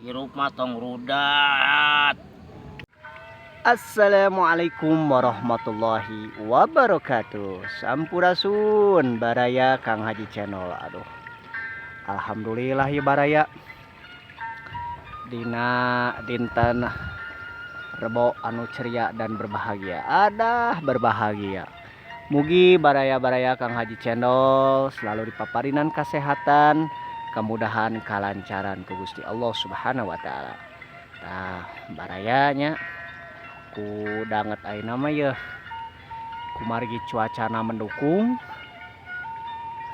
hirup mah tong rudat. Assalamualaikum warahmatullahi wabarakatuh. Sampurasun baraya Kang Haji Channel. Aduh, alhamdulillah ya baraya. Dina dinten Rebo anu ceria dan berbahagia. Adah berbahagia. Mugi baraya-baraya Kang Haji Channel selalu dipaparinan kesehatan, kemudahan, kelancaran ku Gusti Allah Subhanahu wa taala. Tah barayanya ku danget ayeuna mah ya kumargi cuacana mendukung.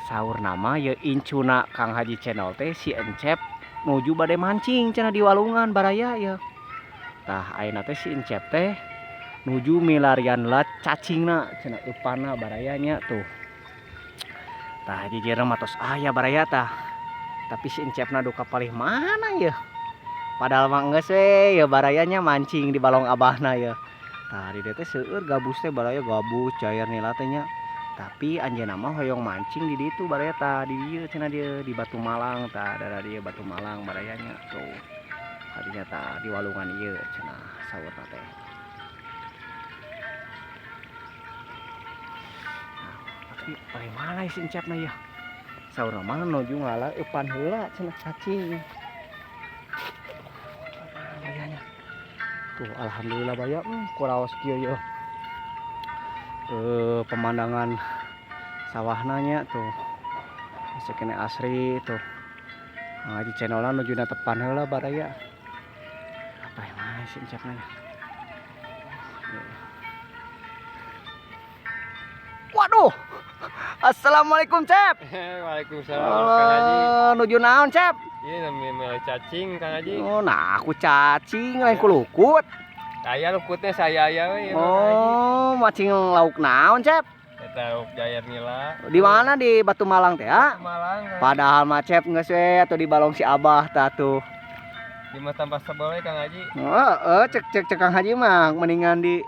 Saur nama ya incuna Kang Haji Channel teh si Encep nuju bade mancing cenah di walungan baraya ya. Tah ayeuna teh si Encep teh nuju milarian lat cacingna cenah eupana barayanya tuh. Tah jijirna matos aya baraya tah. Tapi si Encepna duka palih mana ya? Padahal mah geus we ya barayanya mancing di balong abahna ya. Tah di dieu teh seueur gabus teh baraya gabus cair nila teh nya. Tapi anjeunna mah hoyong mancing di ditu baraya tah di dieu cenah dieu di Batu Malang tah daerah dieu Batu Malang barayanya tuh. Hadinya tah di walungan ieu cenah saurna teh. Nah, tapi bagaimana si Encepna ya? Saurna mah nuju ngala eupan heula cenah cacing. Bayanya. Tuh alhamdulillah baya kuraos kieu ya. Pemandangan sawahnanya tuh. Masih kene asri tuh. Ngaji channelna nujuna tepan heula baraya. Apa yang mana sih Encepna ya? Waduh. Assalamualaikum Cep. Waalaikumsalam Kang Haji. Nuju naon Cep? Iya namanya cacing Kang Haji. Oh, nah aku cacing lain ku lukut. Aya lukutnya saya aya we. Oh, macing lauk naon Cep? Eta lauk jair nila. Di mana di Batu Malang teh ya? Malang. Padahal mah Cep geus we atuh di balong si Abah tah tuh. Di mah tambah sebel we Kang Haji. Cek Kang Haji mah mendingan di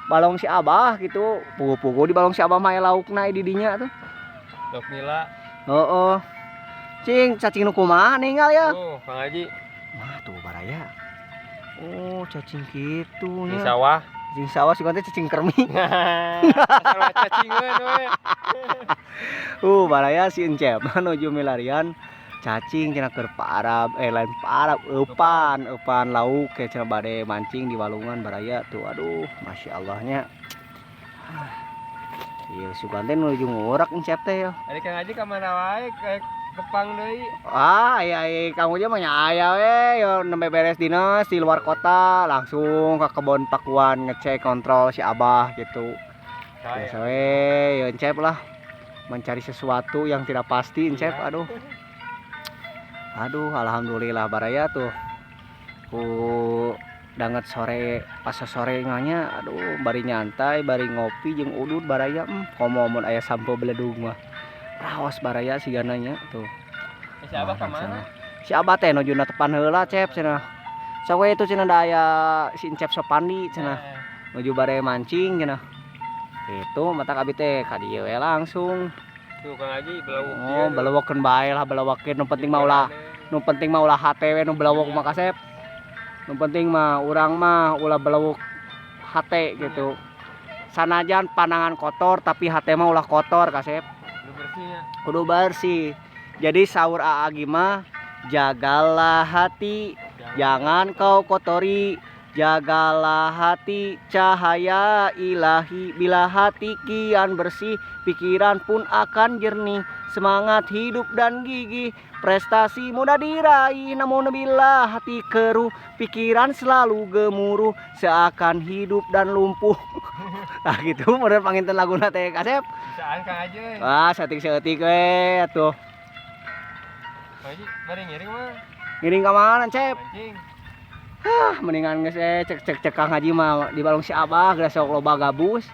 balong si Abah gitu. Pugu-pugu di balong si Abah mah aya laukna di dinya tuh. Lauk nila. Heeh. Cing cacing nu kumaha ninggal ya? Oh, Kang Haji. Mah tuh baraya. Oh, cacing kitu Di nya. sawah. Cacing sawah sih teh cacing kerming. Sawah cacingeun we. Baraya si Encep nuju milarian cacing cenah keur parab lain parab eupan lauk ke cenah bade mancing di walungan baraya tuh. Aduh, Masya Allahnya. Ieu sugan teh nuju ngurak Encep teh ya. Ari Kang Haji ka mana wae ke Kepang deui. Aya kamu aja mah aya we yo nembe beres dinas di luar kota langsung ke kebon pakuan ngecek kontrol si Abah gitu. Biasa we yo Encep lah mencari sesuatu yang tidak pasti Encep. Aduh alhamdulillah baraya tuh ku danget sore pas sore nganya aduh bari nyantai bari ngopi jeung udud baraya komo mun aya sampo beledug mah raos baraya sigananya tuh. Si Abah ka mana? Si Abah teh nujuna tepan heula Cep cenah. Sawe itu cenah da aya si Encep Sopandi cenah. Nuju bare mancing cenah. Itu mata abi teh ka dieu we langsung. Tuh Kang Haji belawuk. Oh, belawakeun bae lah belawakeun nu penting mah ulah hate we nu belawuk mah kasep. Nu penting mah urang mah ulah belawuk hate gitu. Sanajan pandangan kotor tapi hate mah ulah kotor kasep. Kudu bersih. Jadi saur Aagi mah jagalah hati, jangan kau kotori. Jagalah hati, cahaya ilahi. Bila hati kian bersih, pikiran pun akan jernih. Semangat hidup dan gigih, prestasi mudah diraih. Namun bila hati keruh, pikiran selalu gemuruh. Seakan hidup dan lumpuh. Nah gitu model panginten laguna teh kasep. Bisaan Kang Haji. Saeutik we atuh. Kang Haji bari ngiring mah. Ngiring ka mana Cep? Mancing. Mendingan geus cek Kang Haji mah di balong si Abah geus sok loba gabus.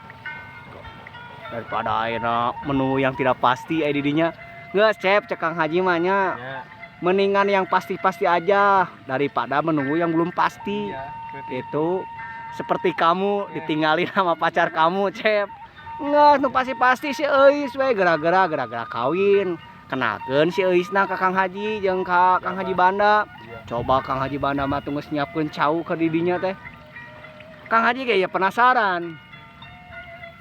Daripada ayeuna menu yang tidak pasti di dinya. Geus Cep cek Kang Haji mah nya. Ya. Mendingan yang pasti-pasti aja daripada menunggu yang belum pasti. Iya, Itu seperti kamu ditinggalin sama pacar kamu Cep. Nggak nu pasti-pasti si Eis we gara-gara kawin. Kenakeun si Eisna ka Kang Haji jeung ka Kang Haji Banda. Iya. Coba Kang Haji Banda mah tunggu nyiapkeun cau ke didinya teh. Kang Haji kayak penasaran.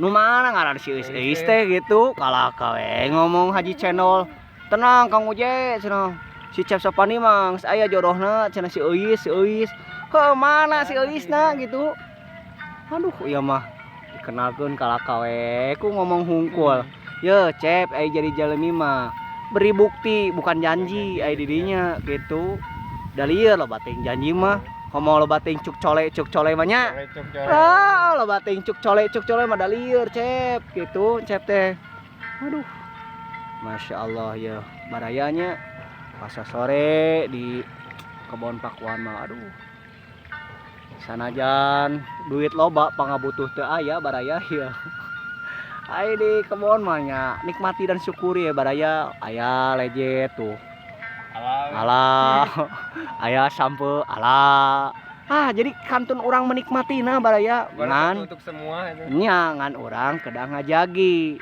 Nu mana ngaran si Eis teh gitu. Kalah kawe ngomong Haji Channel. Tenang Kang Uje cenah. Si Cep Sopani mah geus aya jodohna cenah si Eis. Heuh mana si Eisna gitu. Aduh ieu mah dikenalkeun kalah kawe ku ngomong hungkul. Ye Cep aya jadi jalemi mah beri bukti bukan janji aya didinya gitu. Da lieur loba teuing janji mah. Ngomong loba teuing cuk cole mah nya. Ah loba teuing cuk cole mah da lieur Cep gitu Cep teh. Aduh. Masya Allah ya barayanya pasar sore di kebon pakuan mah aduh. Sanajan duit loba pangabutuh teu aya baraya ya. Ai di kebon mah nya nikmati dan syukuri ya baraya aya lejet tuh. Alah. Aya sampe alah. Ah jadi kantun orang menikmati nah baraya ngan untuk semua itu. Nya ngan orang kedah ngajagi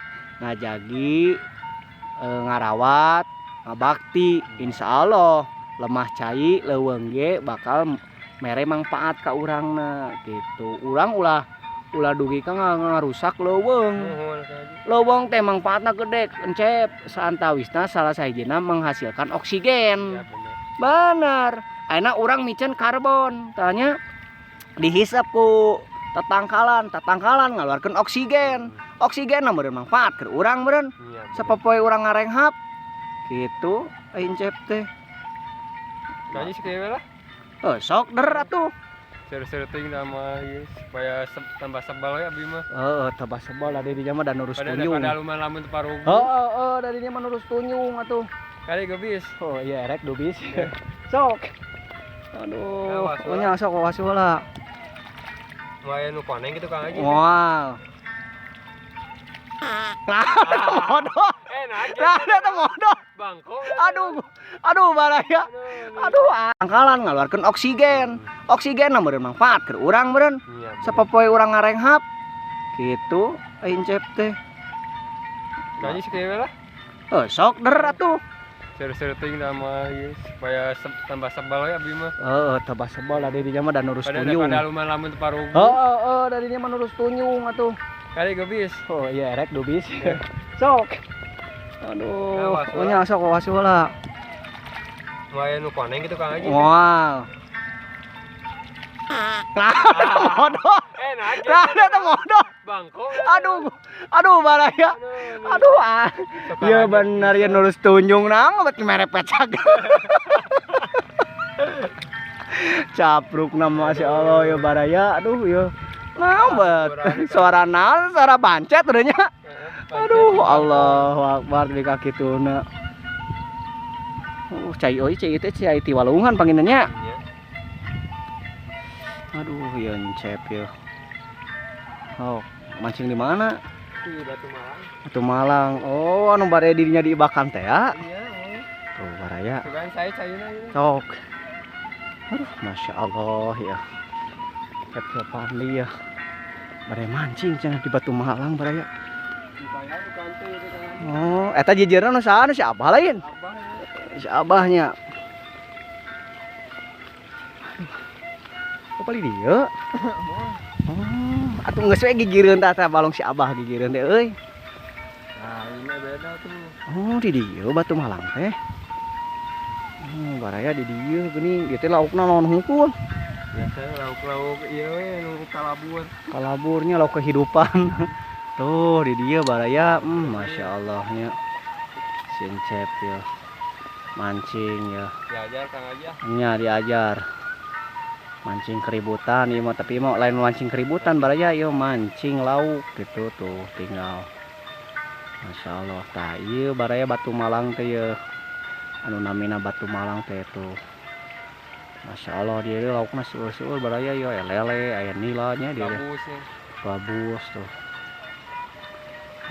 ngarawat ngabakti insyaallah lemah cai leuweung ge bakal mere manfaat ka urangna gitu. Urang ulah dugi ka ngarusak leuweung teh manfaatna gede encep saantawisna salah sahijina menghasilkan oksigen. Ya, Bener. Ayeuna urang micen karbon tanya dihisap ku tatangkalan ngaluarkeun oksigen. Oksigen meureun manfaat keur urang meureun. Iya. Sapopoe urang ngarenghap gitu encep teh. Gaji sekieu lah. Sok der atuh. Seru-seru teuing nama ieu supaya tambah sebal ya abi mah. Tambah sebal da dinya mah da nurus tunyung. Pada lumayan lamun teu parugu. Da dinya mah nurus tunyung atuh. Kali gebis. Oh iya rek dubis. Sok. Aduh, nya sok wawas heula. Lumayan nu koneng gitu Kang Haji. Wow. Nah, modoh. Nah, modoh. Bangko. Aduh baraya. Aduh, angkalan ngaluarkeun oksigen. Oksigen meureun manfaat keur urang meureun. Iya. Sapopoe urang ngarenghap gitu encep teh. Gaji sekieu lah. Sok der atuh. Seru-seru teuing nama ieu supaya tambah sebal ya abi mah. Tambah sebal da dinya mah da nurus tunyung. Pada lumayan lamun teu parugu. Da dinya mah nurus tunyung atuh. Kali gebis. Oh iya rek dubis. Sok. Aduh, nya sok wawas heula. Lumayan nu koneng gitu Kang Haji. Wow. Nah, modoh. Nah, modoh. Bangko. Aduh baraya. Aduh iya bener ya nurus tunjung nang bet merepet cag. Capruk nama Masya Allah ya baraya. Aduh ya. Nah bet suara nal suara bancet udah nya. Aduh Allahu Akbar di kaki tuna. Cai teh cai ti walungan panginannya. Aduh ya encep ya. Oh, mancing di mana? Di Batu Malang. Batu Malang. Oh, anu bare dirinya diibakan teh ya. Iya, Tuh baraya. Tugan saya caina ieu. Sok. Aduh, Masya Allah ya. Kepel Pandi ya. Bare mancing cenah di Batu Malang baraya. Dibayar ku kante itu kan. Oh, eta jejerna nu saha nu si Abah lain? Abah. Si Abahnya. Kok paling dia? Atuh geus we gigireun tah balong si Abah gigireun teh euy. Nah, ini beda tuh. Oh, di dieu Batu Malang teh. Baraya di dieu geuning, ieu teh laukna naon hungkul? Biasa lauk-lauk ieu we nu kalabur. Kalaburnya lauk kehidupan. Tuh di dieu baraya, Masya Allah nya. Sincep ya. Mancing ya. Diajar Kang aja. Nya diajar. Mancing keributan ieu mah tapi mah lain mancing keributan baraya ieu mancing lauk gitu tuh tinggal. Masya Allah tah ieu baraya Batu Malang teh ieu anu namina Batu Malang teh tuh. Masya Allah dia laukna seueur-seueur baraya ieu lele aya nila nya dia. Babus tuh.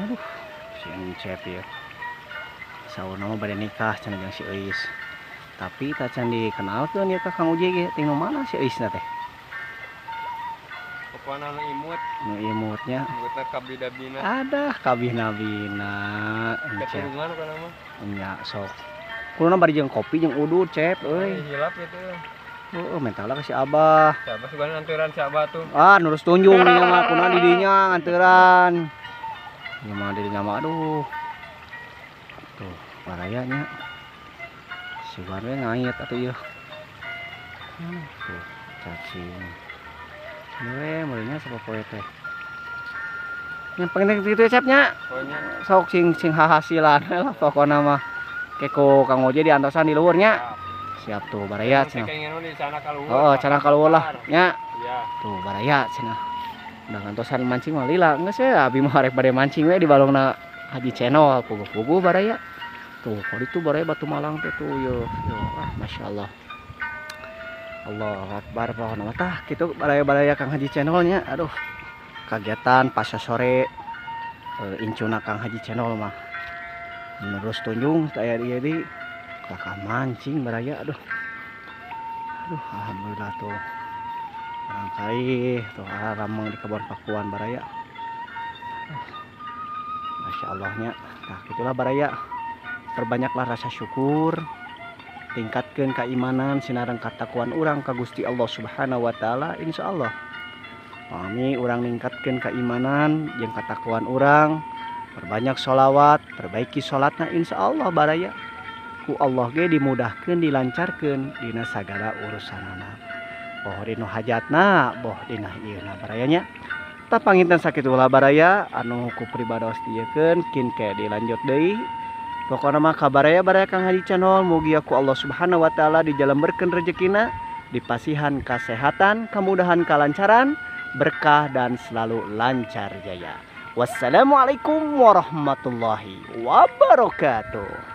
Aduh sincep ya. Sauna mah bade nikah cenah jeung si Eis. Tapi tak can dikenalkeun ya ka Kang Uje ge ting nu mana si Eisna teh. Pokona nu imut. Nu imutnya Imutna kabida-bina. ada kabih nabina. Keturungan kana mah. Nya sok. Kuluna bari jeung kopi jeung udud cep euy. Hilap itu. Heeh mentala ka si Abah. Siapa sugan anteuran si Abah tuh. Ah nurus tunjung nih mah kuna di dinya nganteuran. Ieu mah di dinya mah aduh. Tuh barayanya. Sugan we ngait atuh ieu. Tuh cacing. We mulanya sapopoe teh. Yang penting gitu ya cepnya. Pokoknya Sok sing hahasilan lah pokona mah. Keko Kang Oje diantosan di luhurnya. Siap tuh baraya cenah. keinginan di sana keluar. Oh, cara keluar lah nya. Iya. Tuh baraya cenah. Udah ngantosan mancing mah lila geus we abi mah arek bade mancing we di balongna Haji Channel puguh-puguh baraya. Tuh kalau itu baraya Batu Malang teh tuh yo ah masyaallah. Allah Akbar pokona mah tah kitu baraya-baraya Kang Haji Channel nya. Aduh. Kegiatan pas sore incuna Kang Haji Channel mah. Menurut tunjung saya di kakak mancing baraya aduh alhamdulillah tuh barangkali tuh ramang di kebun pakuan baraya Masya Allahnya nah itulah baraya perbanyaklah rasa syukur tingkatkan keimanan sinareng katakuan urang ka Gusti Allah Subhanahu wa taala insyaallah kami urang ningkatkan keimanan jeung katakuan urang perbanyak sholawat perbaiki sholatna insyaallah baraya ku Allah ge dimudahkeun dilancarkeun dina sagala urusanana boh dina hajatna boh dina ieuna barayanya ta panginten sakitu ulah baraya anu ku pribados diekeun kin ke dilanjut deui pokona mah ka baraya Kang Haji Channel mugi ku Allah Subhanahu wa taala dijalemberkeun rezekina dipasihan kesehatan kemudahan kelancaran berkah dan selalu lancar jaya. Wassalamualaikum warahmatullahi wabarakatuh.